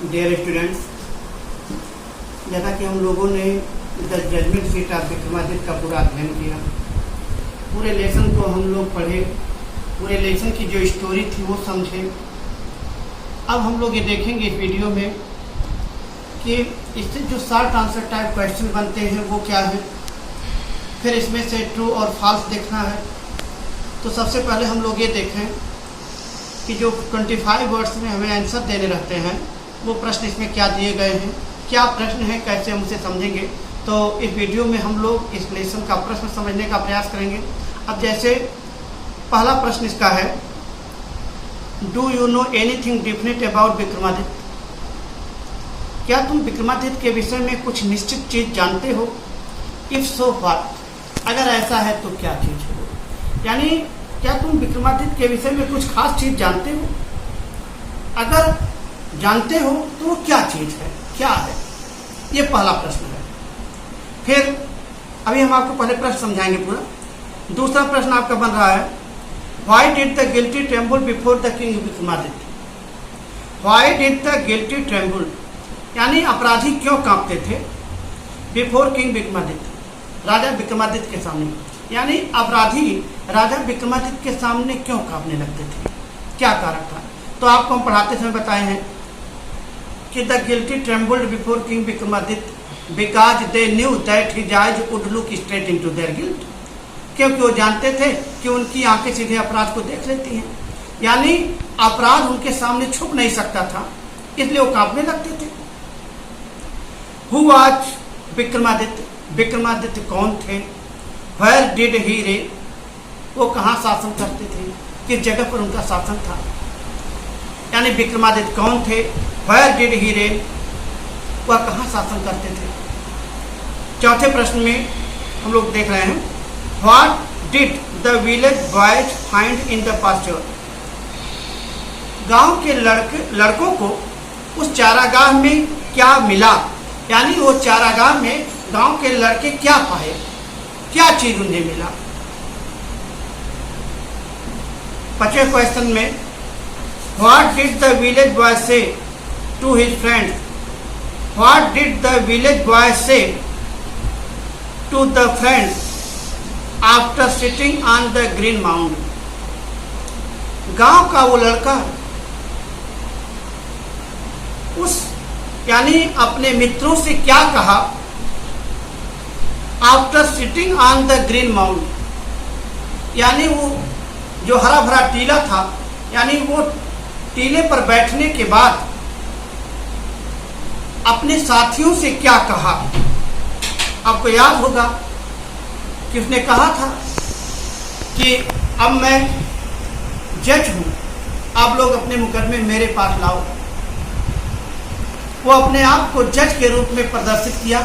Dear students, जैसा कि हम लोगों ने the judgement seat of Vikramaditya का पूरा अध्ययन किया, पूरे लेसन को हम लोग पढ़े, पूरे लेसन की जो स्टोरी थी वो समझे। अब हम लोग ये देखेंगे इस वीडियो में कि इससे जो शॉर्ट आंसर टाइप क्वेश्चन बनते हैं वो क्या है, फिर इसमें से ट्रू और फॉल्स देखना है। तो सबसे पहले हम लोग ये देखें कि जो 25 वर्ड्स में हमें आंसर देने रहते हैं वो प्रश्न इसमें क्या दिए गए हैं, क्या प्रश्न है, कैसे हम उसे समझेंगे। तो इस वीडियो में हम लोग इस लेसन का प्रश्न समझने का प्रयास करेंगे। अब जैसे पहला प्रश्न इसका है, do you know anything definite about Vikramaditya? क्या तुम विक्रमादित्य के विषय में कुछ निश्चित चीज जानते हो? If so what? अगर ऐसा है तो क्या चीज है? यानी क्या तुम विक्रमादित्य के विषय में कुछ खास चीज जानते हो? अगर जानते हो तो वो क्या चीज है, क्या है? ये पहला प्रश्न है। फिर अभी हम आपको पहले प्रश्न समझाएंगे पूरा। दूसरा प्रश्न आपका बन रहा है, why did the guilty tremble before the king Vikramaditya? Why did the guilty tremble? यानी अपराधी क्यों कांपते थे? बिफोर किंग विक्रमादित्य, राजा विक्रमादित्य के सामने। यानी अपराधी राजा विक्रमादित्य के सामने क्यों कांपने लगते थे, क्या कारण था? तो आपको हम पढ़ाते समय बताए हैं कि the guilty trembled before king Vikramaditya because they knew that his eyes would look straight into their guilt. क्योंकि वो जानते थे कि उनकी आंखें सीधे अपराध को देख लेती हैं, यानी अपराध उनके सामने छुप नहीं सकता था, इसलिए वो कांपने लगते थे। Who was Vikramaditya? विक्रमादित्य कौन थे? Where did he reign? वो कहाँ शासन करते थे, किस जगह पर उनका शासन था? यानी विक्रमादित्य कौन थे? Where did he reign? वह कहाँ शासन करते थे? चौथे प्रश्न में हम लोग देख रहे हैं, what did the village boys find in the pasture? गांव के लड़कों को उस चारागाह में क्या मिला? यानी वो चारागाह में गांव के लड़के क्या पाए, क्या चीज उन्हें मिला? पांचवें क्वेश्चन में, what did the village boy say to his friends? What did the village boy say to the friends after sitting on the green mount? गांव का वो लड़का उस यानी अपने मित्रों से क्या कहा after sitting on the green mount? यानी वो जो हरा भरा टीला था, यानी वो टीले पर बैठने के बाद अपने साथियों से क्या कहा? आपको याद होगा कि उसने कहा था कि अब मैं जज हूं, आप लोग अपने मुकदमे मेरे पास लाओ। वो अपने आप को जज के रूप में प्रदर्शित किया,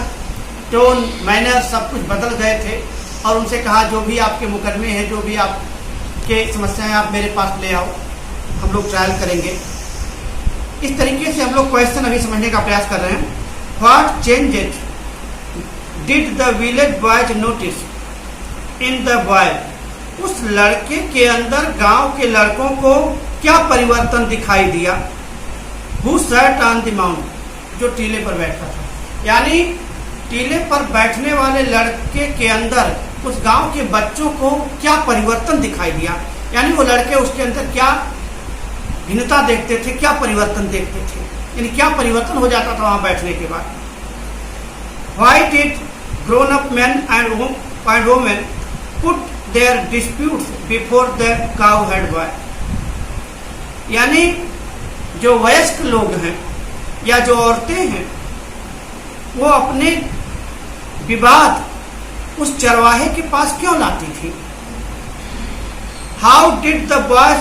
टोन मैनर सब कुछ बदल गए थे, और उनसे कहा जो भी आपके मुकदमे हैं, जो भी आपके समस्याएं, आप मेरे पास ले आओ, हम लोग ट्रायल करेंगे। इस तरीके से हम लोग क्वेश्चन अभी समझने का प्रयास कर रहे हैं। What changes did the village boys notice in the boy? उस लड़के के अंदर गांव के लड़कों को क्या परिवर्तन दिखाई दिया? Who sat on the mount? जो टीले पर बैठा था। यानी टीले पर बैठने वाले लड़के के अंदर उस गांव के बच्चों को क्या परिवर्तन दिखाई दिया? यानी वो लड़के उसके अंदर क्या भिन्नता देखते थे, क्या परिवर्तन देखते थे, यानी क्या परिवर्तन हो जाता था वहां बैठने के बाद? Why did grown up man and women put their disputes before the cowherd boy? यानी जो वयस्क लोग हैं या जो औरतें हैं, वो अपने विवाद उस चरवाहे के पास क्यों लाती थी? How did the boy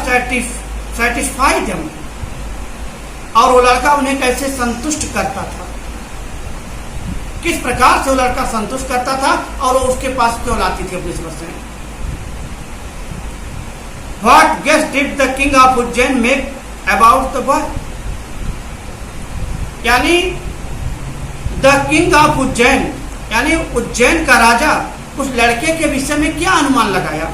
satisfy them? और वो लड़का उन्हें कैसे संतुष्ट करता था, किस प्रकार से वो लड़का संतुष्ट करता था, और वो उसके पास क्यों लाती थी अपनी समस्याएं? What guess did the king of Ujjain make about the boy? यानी द किंग ऑफ उज्जैन, यानी उज्जैन का राजा उस लड़के के विषय में क्या अनुमान लगाया?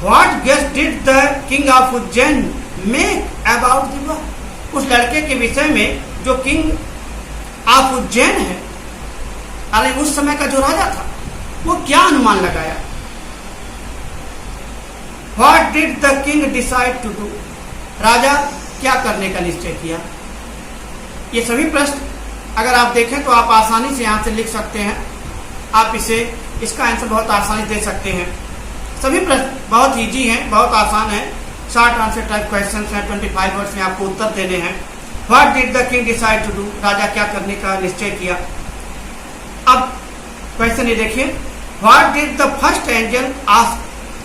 What guess did the king of Ujjain make about the boy, उस लड़के के विषय में जो किंग ऑफ उज्जैन है, अरे उस समय का जो राजा था, वो क्या अनुमान लगाया। What did the king decide to do, राजा क्या करने का निश्चय किया। ये सभी प्रश्न अगर आप देखें तो आप आसानी से यहाँ से लिख सकते हैं। आप इसका आंसर बहुत आसानी दे सकते हैं। सभी प्रश्न बहुत इजी हैं, बहुत आसान है, शॉर्ट आंसर टाइप क्वेश्चन हैं। 25 वर्ड्स में आपको उत्तर देने हैं। What did the king decide to do, राजा क्या करने का निश्चय किया। अब क्वेश्चन ये देखिए, what did the first angel ask,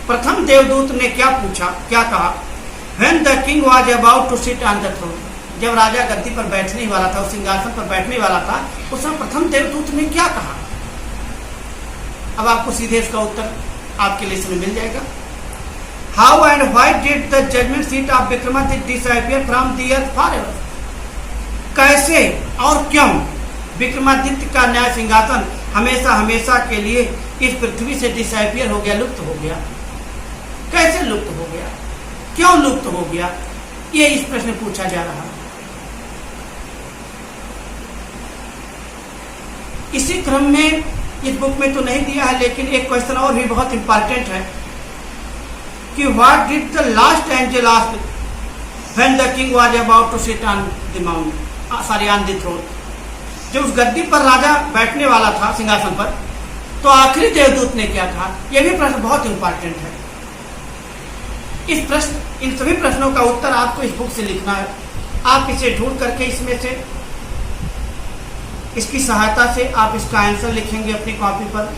प्रथम देवदूत ने क्या पूछा, क्या कहा। When the king was about to sit on the throne, जब राजा गद्दी पर बैठने वाला था, उस सिंहासन पर बैठने वाला था, उस समय प्रथम देवदूत ने क्या कहा। अब आपको सीधे इसका उत्तर आपके लिस्ट में मिल जाएगा। How and why did the judgement seat of Vikramaditya disappear from the earth forever, कैसे और क्यों विक्रमादित्य का न्याय सिंहासन हमेशा हमेशा के लिए इस पृथ्वी से डिसअपीयर हो गया, लुप्त हो गया। कैसे लुप्त हो गया, क्यों लुप्त हो गया, ये इस प्रश्न पूछा जा रहा है। इसी क्रम में इस बुक में तो नहीं दिया है, लेकिन एक क्वेश्चन और भी बहुत इंपॉर्टेंट है कि what did the last angel ask when the king was about to sit on the mount, sorry on the throne, जब उस गद्दी पर राजा बैठने वाला था सिंहासन पर, तो आखिरी देवदूत ने क्या कहा। यह भी प्रश्न बहुत इंपॉर्टेंट है। इन सभी प्रश्नों का उत्तर आपको इस बुक से लिखना है। आप इसे ढूंढ करके इसमें से, इसकी सहायता से आप इसका आंसर लिखेंगे अपनी कॉपी पर।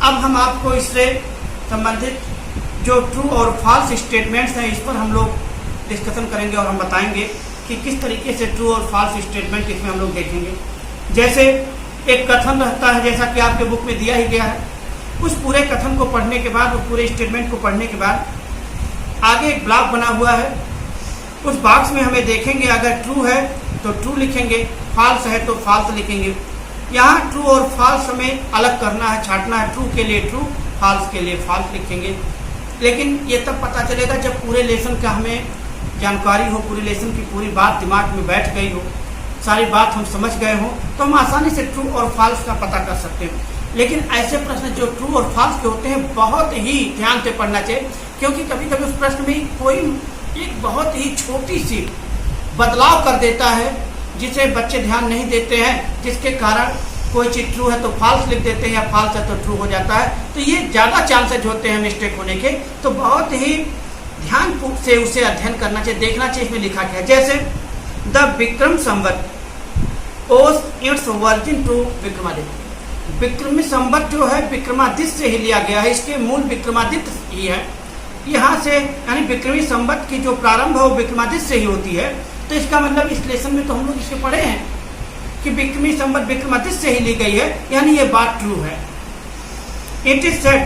अब हम आपको इससे संबंधित जो ट्रू और फॉल्स स्टेटमेंट्स हैं, इस पर हम लोग डिस्कशन करेंगे और हम बताएंगे कि किस तरीके से ट्रू और फॉल्स स्टेटमेंट इसमें हम लोग देखेंगे। जैसे एक कथन रहता है, जैसा कि आपके बुक में दिया ही गया है, उस पूरे कथन को पढ़ने के बाद, उस पूरे स्टेटमेंट को पढ़ने के बाद आगे एक ब्लॉक बना हुआ है, उस बॉक्स में हमें देखेंगे अगर ट्रू है तो ट्रू लिखेंगे, फॉल्स है तो फॉल्स लिखेंगे। यहाँ ट्रू और फॉल्स हमें अलग करना है, छांटना है। ट्रू के लिए ट्रू, फॉल्स के लिए फॉल्स लिखेंगे। लेकिन ये तब पता चलेगा जब पूरे लेसन का हमें जानकारी हो, पूरे लेसन की पूरी बात दिमाग में बैठ गई हो, सारी बात हम समझ गए हो, तो हम आसानी से ट्रू और फॉल्स का पता कर सकते हैं। लेकिन ऐसे प्रश्न जो ट्रू और फॉल्स के होते हैं, बहुत ही ध्यान से पढ़ना चाहिए, क्योंकि कभी कभी उस प्रश्न में कोई एक बहुत ही छोटी सी बदलाव कर देता है, जिसे बच्चे ध्यान नहीं देते हैं, जिसके कारण कोई चीज ट्रू है तो फॉल्स लिख देते हैं या फॉल्स है तो ट्रू हो जाता है। तो ये ज्यादा चांसेज होते हैं मिस्टेक होने के। तो बहुत ही ध्यान से उसे अध्ययन करना चाहिए, देखना चाहिए इसमें लिखा क्या है। जैसे द विक्रम संवत ओज इट्स वर्जिन टू विक्रमादित्य, विक्रमी संवत जो है विक्रमादित्य से ही लिया गया है, इसके मूल विक्रमादित्य ही है। यहाँ से यानी विक्रमी संवत की जो प्रारंभ है वो विक्रमादित्य से ही होती है। तो इसका मतलब इस लेसन में तो हम लोग इसे पढ़े हैं कि विक्रमी संवत विक्रमादित्य से ही ली गई है, यानी ये बात ट्रू है। It is said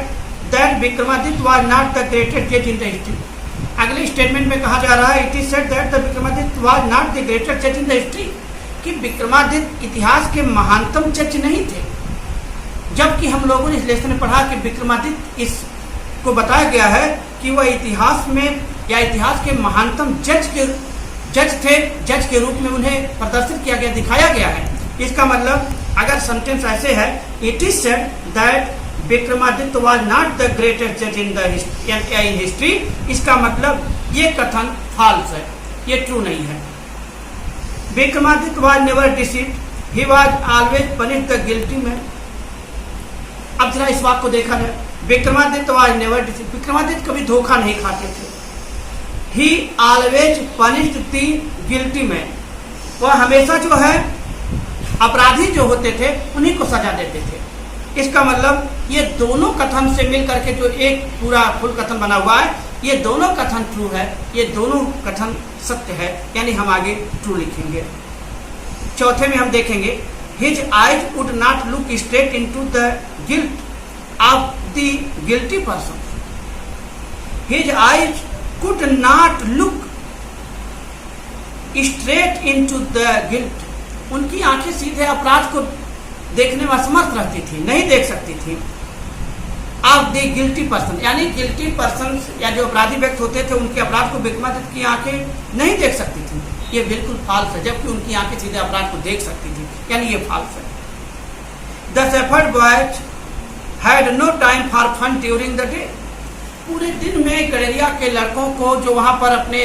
that Vikramaditya was not the greatest जज इन द हिस्ट्री, अगले स्टेटमेंट में कहा जा रहा है it is said that the Vikramaditya was not the greatest जज इन द हिस्ट्री, कि विक्रमादित्य इतिहास के महानतम जज नहीं थे। जबकि हम लोगों ने इस लेसन में पढ़ा कि विक्रमादित्य इसको बताया गया है कि वह इतिहास में या इतिहास के महानतम जज थे, जज के रूप में उन्हें प्रदर्शित किया गया, दिखाया गया है। इसका मतलब अगर सेंटेंस ऐसे है, it is said that Vikramaditya was not the greatest जज इन हिस्ट्री, इसका मतलब ये कथन फॉल्स है, ये ट्रू नहीं है। Vikramaditya was never deceived, he was always punished the guilty man. अब जरा इस बात को देखा जाए, Vikramaditya was never deceived, Vikramaditya कभी धोखा नहीं खाते थे। ही always punished the guilty man, वह हमेशा जो है अपराधी जो होते थे उन्हीं को सजा देते थे। इसका मतलब ये दोनों कथन से मिल करके जो एक पूरा फुल कथन बना हुआ है, ये दोनों कथन ट्रू है, ये दोनों कथन सत्य है, यानी हम आगे ट्रू लिखेंगे। चौथे में हम देखेंगे his eyes would not look straight into the guilt of the guilty person. His eyes could not look straight into the guilt. उनकी आंखें सीधे अपराध को देखने में असमर्थ रहती थी, नहीं देख सकती थी। ऑफ द गिल्टी पर्सन, यानी गिल्टी पर्सन या जो अपराधी व्यक्ति होते थे उनके अपराध को विक्रमादित्य की आंखें नहीं देख सकती थी। ये बिल्कुल फाल्स है, जबकि उनकी आंखें सीधे अपराध को देख सकती थी, यानी ये फाल्स है। The shepherd boys had no time for fun during the day. पूरे दिन में गडेरिया के लड़कों को जो वहां पर अपने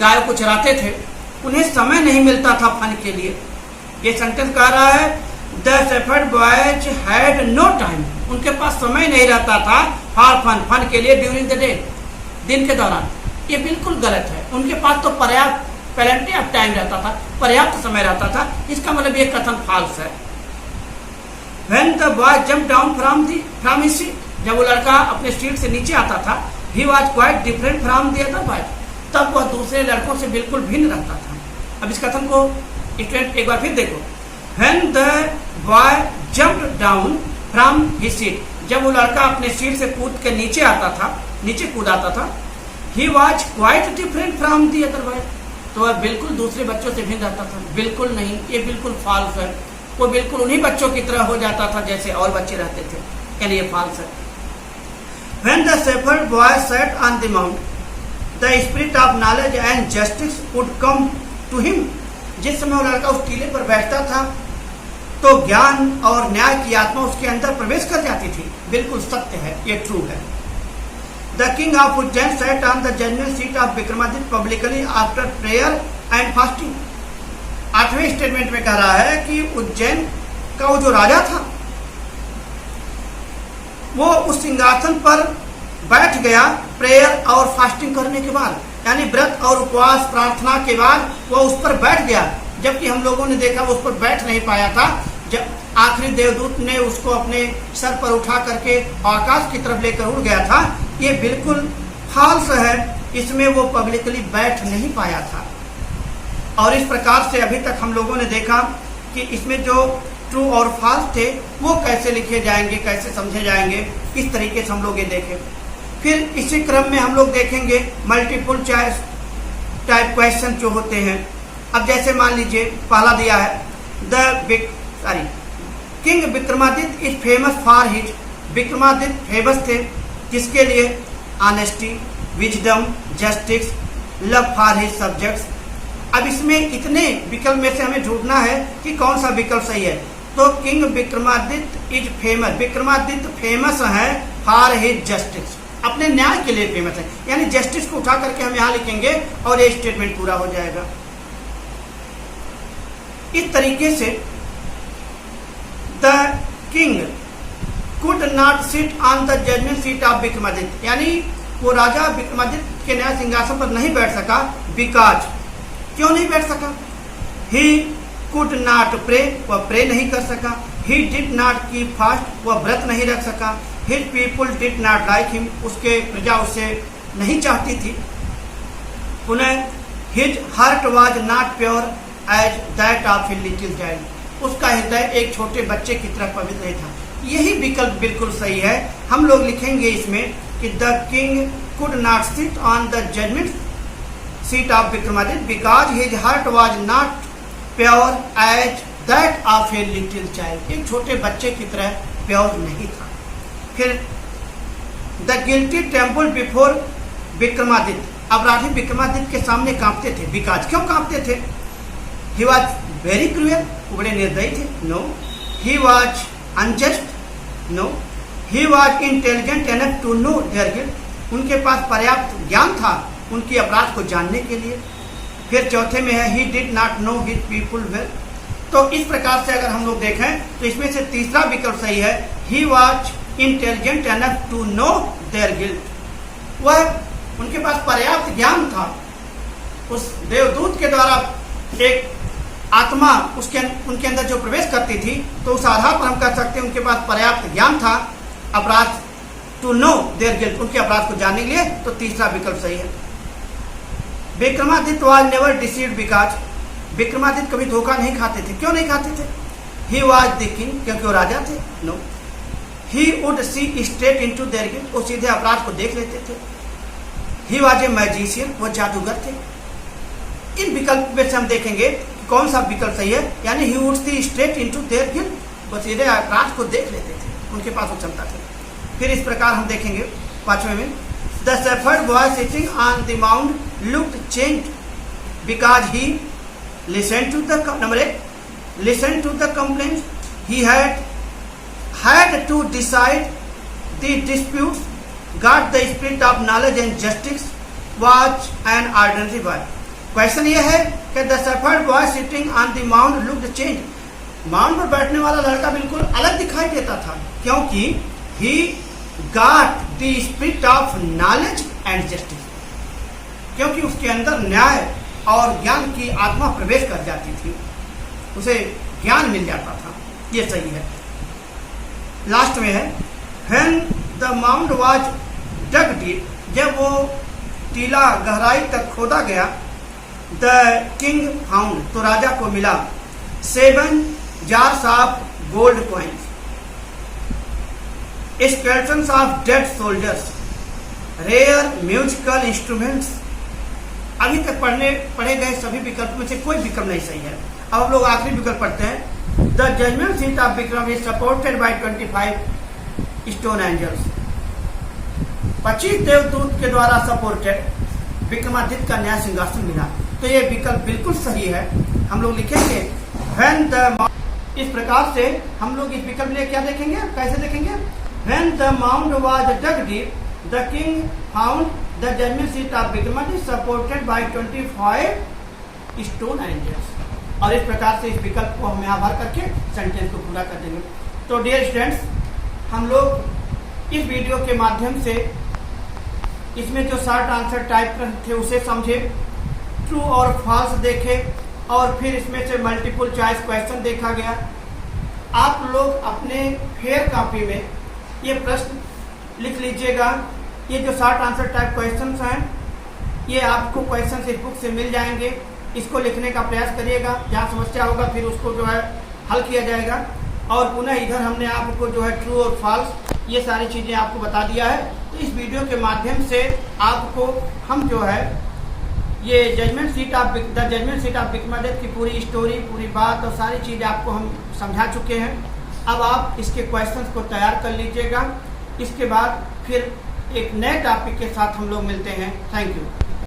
गायों को चराते थे उन्हें समय नहीं मिलता था फन के लिए। ये सेंटेंस कह रहा है the shepherd boys had no time, उनके पास समय नहीं रहता था फॉर फन, फन के लिए ड्यूरिंग द डे, दिन के दौरान। ये बिल्कुल गलत है। उनके पास तो पर्याप्त प्लेंटी ऑफ टाइम रहता था, पर्याप्त समय रहता था। इसका मतलब ये कथन फाल्स है। When the boy jumped down from his seat, जब वो लड़का अपने सीट से नीचे आता था, he was quite different from the other boys, तब वह दूसरे लड़कों से बिल्कुल भिन्न रहता था। अब इस कथन को स्टूडेंट एक बार फिर देखो। When the boy jumped down from his seat, जब वो लड़का अपने सीट से कूद के नीचे आता था, नीचे कूद आता था, he was quite different from the other boys, तो वह बिल्कुल दूसरे बच्चों से भिन्न रहता था। बिल्कुल नहीं, ये बिल्कुल फाल्स है। वो बिल्कुल उन्हीं बच्चों की तरह हो जाता था जैसे और बच्चे रहते थे, यानी ये फाल्स है। When the shepherd boy sat on the mount, the spirit of knowledge and justice would come to him. जिस समय वो लड़का उस टीले पर बैठता था तो ज्ञान और न्याय की आत्मा उसके अंदर प्रवेश कर जाती थी। बिल्कुल सत्य है, ये ट्रू है। The king of Ujjain sat on the judgment seat of Vikramaditya publicly after prayer and fasting. 8वें स्टेटमेंट में कह रहा है कि उज्जैन का वो जो राजा था वो उस सिंहासन पर बैठ गया प्रेयर और फास्टिंग करने के बाद, यानी व्रत और उपवास प्रार्थना के बाद वो उस पर बैठ गया। जबकि हम लोगों ने देखा वो उस पर बैठ नहीं पाया था। जब आखिरी देवदूत ने उसको अपने सर पर उठा करके आकाश की तरफ लेकर उड़ गया था। ये बिल्कुल फाल्स है, इसमें वो पब्लिकली बैठ नहीं पाया था। और इस प्रकार से अभी तक हम लोगों ने देखा कि इसमें जो ट्रू और फाल्स थे वो कैसे लिखे जाएंगे, कैसे समझे जाएंगे, इस तरीके से हम लोग ये देखें। फिर इसी क्रम में हम लोग देखेंगे मल्टीपल चॉइस टाइप क्वेश्चन जो होते हैं। अब जैसे मान लीजिए पहला दिया है king Vikramaditya is famous for his, Vikramaditya famous थे किसके लिए? Honesty, wisdom, justice, love for his subjects. अब इसमें इतने विकल्प में से हमें ढूंढना है कि कौन सा विकल्प सही है। तो king Vikramaditya is famous, Vikramaditya famous है फॉर हिज जस्टिस, अपने न्याय के लिए फेमस है, यानी जस्टिस को उठा करके हम यहाँ लिखेंगे और ये स्टेटमेंट पूरा हो जाएगा। इस तरीके से the king could not sit on the judgement seat of Vikramaditya, यानी वो राजा विक्रमादित्य के न्याय सिंहासन पर नहीं बैठ सका। बिकॉज, क्यों नहीं बैठ सका? ही कुड नॉट प्रे, वह प्रे नहीं कर सका। He did not keep fast, वह व्रत नहीं रख सका। His people did not like him, उसके प्रजा उसे नहीं चाहती थी। पुनः his heart was not pure as that of a little child, उसका हृदय एक छोटे बच्चे की तरह पवित्र नहीं था। यही विकल्प बिल्कुल सही है। हम लोग लिखेंगे इसमें कि the king could not sit on the judgement seat of Vikramaditya because his heart was not pure as that of a little child, एक छोटे बच्चे की तरह प्योर नहीं था। फिर the guilty trembled before Vikramaditya, अपराधी विक्रमादित्य के सामने कांपते थे। बिकॉज, क्यों कांपते थे? ही वॉज वेरी क्रूअल, वो बड़े निर्दयी थे। No. He was unjust, no. He was intelligent enough to know their guilt, उनके पास पर्याप्त ज्ञान था उनकी अपराध को जानने के लिए। फिर चौथे में है ही did not know his people well. तो इस प्रकार से अगर हम लोग देखें तो इसमें से तीसरा विकल्प सही है। He was intelligent enough to know their guilt, वह उनके पास पर्याप्त ज्ञान था। उस देवदूत के द्वारा एक आत्मा उनके अंदर जो प्रवेश करती थी, तो उस आधार पर हम कह सकते हैं उनके पास पर्याप्त ज्ञान था अपराध टू नो देयर गिल्ट, उनके अपराध को जानने के लिए। तो तीसरा विकल्प सही है। Vikramaditya was never deceived because, Vikramaditya कभी धोखा नहीं खाते थे। क्यों नहीं खाते थे? ही वाज द किंग, क्योंकि वो राजा थे। No. He would see straight into their guilt, वो सीधे अपराध को देख लेते थे। ही वाज ए मैजिशियन, वो जादूगर थे। इन विकल्प में से हम देखेंगे कौन सा विकल्प सही है, यानी ही would see straight into their guilt, वो सीधे अपराध को देख लेते थे, उनके पास वो क्षमता थी। फिर इस प्रकार हम देखेंगे 5वें में, the shepherd boy sitting on the mount looked changed because he listen to the number 1 listen to the complaint he had to decide the dispute, got the spirit of knowledge and justice, was an ordinary boy. Question ये है कि the shepherd boy sitting on the mount looked change, mount पर बैठने वाला लड़का बिल्कुल अलग दिखाई देता था, क्योंकि he got the spirit of knowledge and justice, क्योंकि उसके अंदर न्याय और ज्ञान की आत्मा प्रवेश कर जाती थी, उसे ज्ञान मिल जाता था। ये सही है। लास्ट में है, when the mound was dug deep, जब वो टीला गहराई तक खोदा गया, the king found, तो राजा को मिला 7 jars of gold coins, skeletons of dead soldiers, rare musical instruments। अभी तक पढ़े गए सभी विकल्प में से कोई विकल्प नहीं सही है। अब हम लोग आखिरी विकल्प पढ़ते हैं, the judgement seat of Vikram is supported by 25 stone angels. 25 देवदूत के द्वारा सपोर्टेड विक्रमादित्य का न्याय सिंहासन मिला। तो ये विकल्प बिल्कुल सही है। हम लोग लिखेंगे व्हेन द, इस प्रकार से हम लोग इस विकल्प लिए क्या देखेंगे, कैसे देखेंगे, when the mound was dug deep the king found the judgement seat of Vikramaditya supported by 25 stone angels. और इस प्रकार से इस विकल्प को हम यहाँ भर करके सेंटेंस को पूरा कर देंगे। तो डियर स्टूडेंट्स, हम लोग इस वीडियो के माध्यम से इसमें जो शॉर्ट आंसर टाइप थे उसे समझे, ट्रू और फॉल्स देखे, और फिर इसमें से मल्टीपल चॉइस क्वेश्चन देखा गया। आप लोग अपने फेयर कॉपी में ये प्रश्न लिख लीजिएगा। ये जो शॉर्ट आंसर टाइप क्वेश्चन हैं, ये आपको क्वेश्चन इस बुक से मिल जाएंगे। इसको लिखने का प्रयास करिएगा, जहाँ समस्या होगा फिर उसको जो है हल किया जाएगा। और पुनः इधर हमने आपको जो है ट्रू और फॉल्स ये सारी चीज़ें आपको बता दिया है। तो इस वीडियो के माध्यम से आपको हम जो है ये judgement seat of the judgement seat of Vikramaditya की पूरी स्टोरी, पूरी बात और सारी चीज़ें आपको हम समझा चुके हैं। अब आप इसके क्वेश्चंस को तैयार कर लीजिएगा। इसके बाद फिर एक नए टॉपिक के साथ हम लोग मिलते हैं। Thank you.